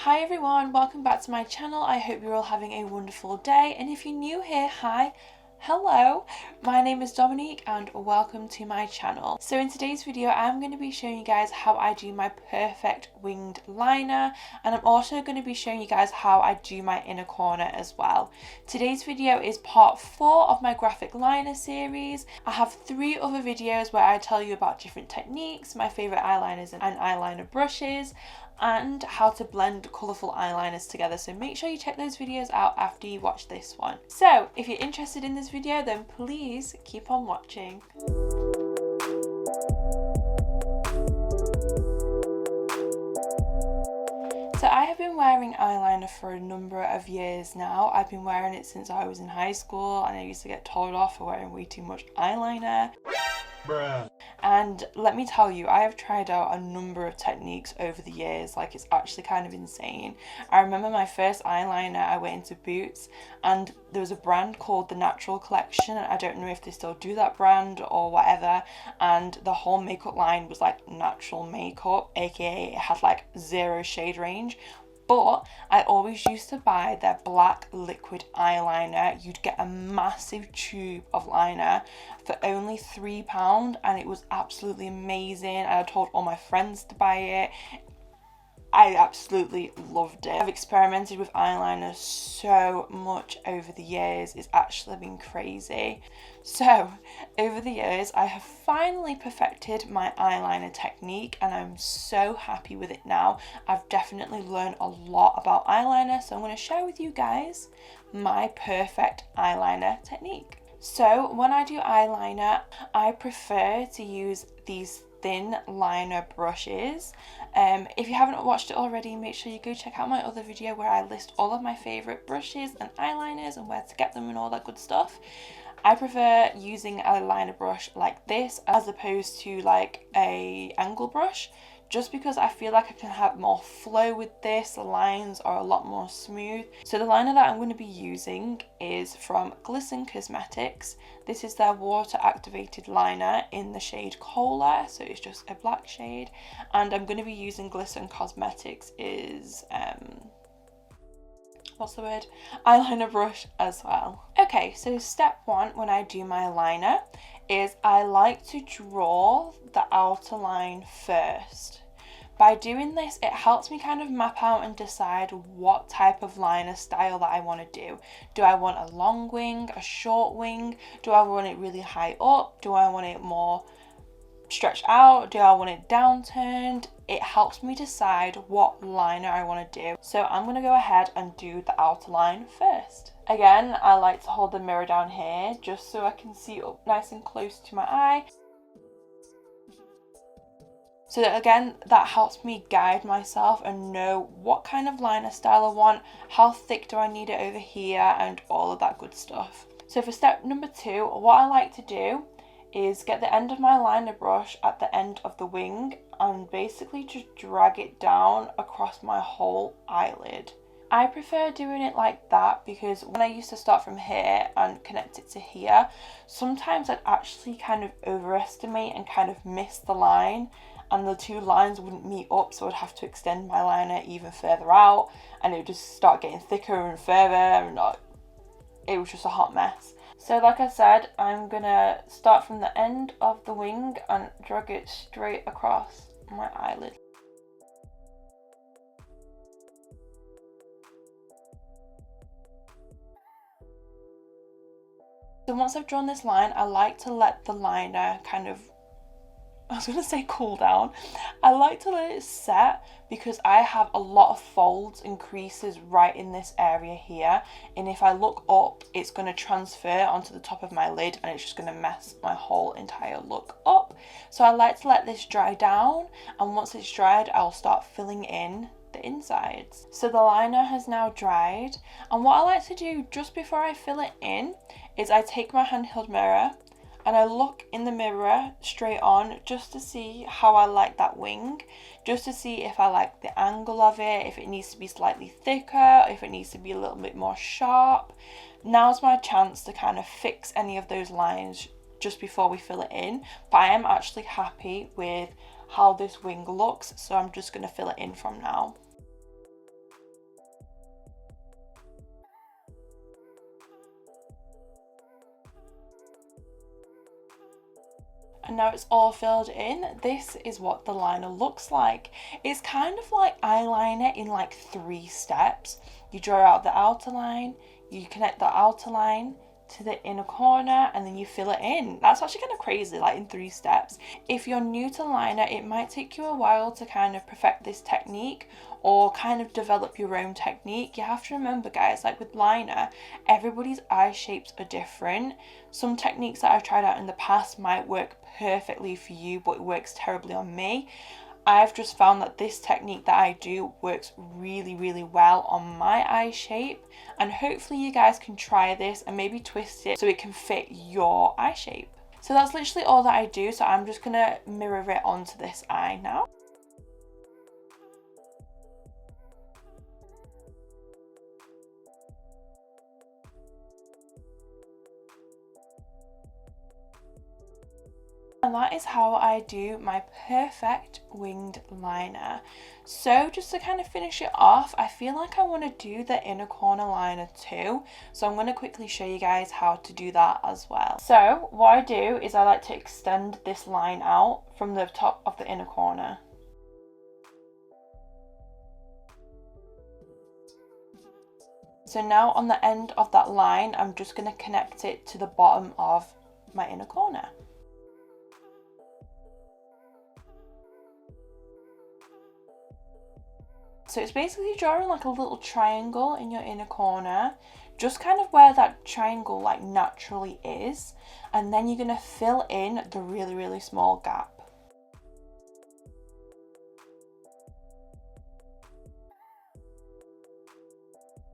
Hi everyone, welcome back to my channel. I hope you're all having a wonderful day, and if you're new here, hi, hello, my name is Dominique and welcome to my channel. So in today's video I'm going to be showing you guys how I do my perfect winged liner, and I'm also going to be showing you guys how I do my inner corner as well. Today's video is part 4 of my graphic liner series. I have 3 other videos where I tell you about different techniques, my favourite eyeliners and eyeliner brushes, and how to blend colourful eyeliners together, so make sure you check those videos out after you watch this one. So if you're interested in this video, then please keep on watching. So I have been wearing eyeliner for a number of years now. I've been wearing it since I was in high school, and I used to get told off for wearing way too much eyeliner. Bruh. And let me tell you, I have tried out a number of techniques over the years. Like, it's actually kind of insane. I remember my first eyeliner, I went into Boots and there was a brand called The Natural Collection. I don't know if they still do that brand or whatever, and the whole makeup line was like natural makeup, aka it had like 0 shade range. But I always used to buy their black liquid eyeliner. You'd get a massive tube of liner for only £3, and it was absolutely amazing. And I told all my friends to buy it. I absolutely loved it. I've experimented with eyeliner so much over the years. It's actually been crazy. So over the years I have finally perfected my eyeliner technique, and I'm so happy with it now. I've definitely learned a lot about eyeliner, so I'm going to share with you guys my perfect eyeliner technique. So when I do eyeliner, I prefer to use these thin liner brushes. If you haven't watched it already, make sure you go check out my other video where I list all of my favourite brushes and eyeliners and where to get them and all that good stuff. I prefer using a liner brush like this as opposed to like a angle brush, just because I feel like I can have more flow with this. The lines are a lot more smooth. So the liner that I'm going to be using is from Glisten Cosmetics. This is their water activated liner in the shade Cola, so it's just a black shade, and I'm going to be using Glisten Cosmetics eyeliner brush as well. Okay, so step 1 when I do my liner is I like to draw the outer line first. By doing this, it helps me kind of map out and decide what type of liner style that I want to do. Do I want a long wing, a short wing? Do I want it really high up? Do I want it more stretched out? Do I want it downturned? It helps me decide what liner I want to do. So I'm going to go ahead and do the outer line first. Again, I like to hold the mirror down here just so I can see up nice and close to my eye. So that, again, that helps me guide myself and know what kind of liner style I want, how thick do I need it over here, and all of that good stuff. So for step number 2, what I like to do is get the end of my liner brush at the end of the wing and basically just drag it down across my whole eyelid. I prefer doing it like that because when I used to start from here and connect it to here, sometimes I'd actually kind of overestimate and kind of miss the line, and the 2 lines wouldn't meet up, so I'd have to extend my liner even further out, and it would just start getting thicker and further, and it was just a hot mess. So like I said, I'm gonna start from the end of the wing and drag it straight across my eyelid. So once I've drawn this line, I like to let the liner kind of, I was going to say cool down. I like to let it set because I have a lot of folds and creases right in this area here, and if I look up, it's going to transfer onto the top of my lid and it's just going to mess my whole entire look up. So I like to let this dry down, and once it's dried, I'll start filling in the insides. So the liner has now dried, and what I like to do just before I fill it in is I take my handheld mirror and I look in the mirror straight on just to see how I like that wing, just to see if I like the angle of it, if it needs to be slightly thicker, if it needs to be a little bit more sharp. Now's my chance to kind of fix any of those lines just before we fill it in, but I am actually happy with how this wing looks, so I'm just going to fill it in from now. And now it's all filled in, this is what the liner looks like. It's kind of like eyeliner in like 3 steps. You draw out the outer line, you connect the outer line to the inner corner, and then you fill it in. That's actually kind of crazy, like in 3 steps. If you're new to liner, it might take you a while to kind of perfect this technique or kind of develop your own technique. You have to remember, guys, like with liner, everybody's eye shapes are different. Some techniques that I've tried out in the past might work perfectly for you, but it works terribly on me. I've just found that this technique that I do works really, really well on my eye shape, and hopefully you guys can try this and maybe twist it so it can fit your eye shape. So that's literally all that I do, so I'm just gonna mirror it onto this eye now. And that is how I do my perfect winged liner. So just to kind of finish it off, I feel like I want to do the inner corner liner too. So I'm going to quickly show you guys how to do that as well. So what I do is I like to extend this line out from the top of the inner corner. So now on the end of that line, I'm just going to connect it to the bottom of my inner corner. So it's basically drawing like a little triangle in your inner corner, just kind of where that triangle like naturally is, and then you're going to fill in the really, really small gap.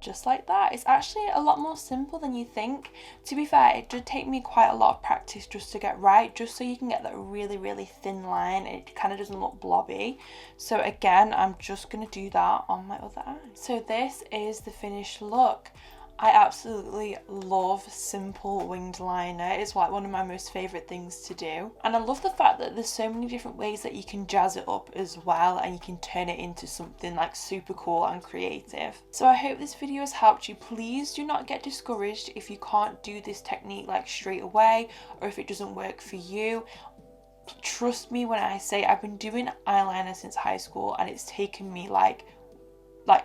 Just like that. It's actually a lot more simple than you think. To be fair, it did take me quite a lot of practice just to get right, just so you can get that really, really thin line. It kind of doesn't look blobby. So again, I'm just going to do that on my other eye. So this is the finished look. I absolutely love simple winged liner. It's like one of my most favourite things to do. And I love the fact that there's so many different ways that you can jazz it up as well, and you can turn it into something like super cool and creative. So I hope this video has helped you. Please do not get discouraged if you can't do this technique like straight away, or if it doesn't work for you. Trust me when I say I've been doing eyeliner since high school, and it's taken me like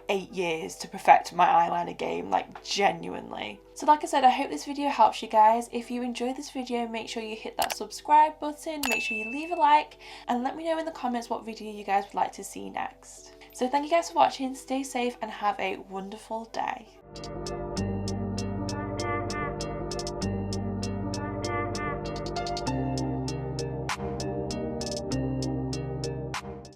8 years to perfect my eyeliner game, like genuinely. So like I said, I hope this video helps you guys. If you enjoyed this video, make sure you hit that subscribe button, make sure you leave a like, and let me know in the comments what video you guys would like to see next. So thank you guys for watching, stay safe and have a wonderful day.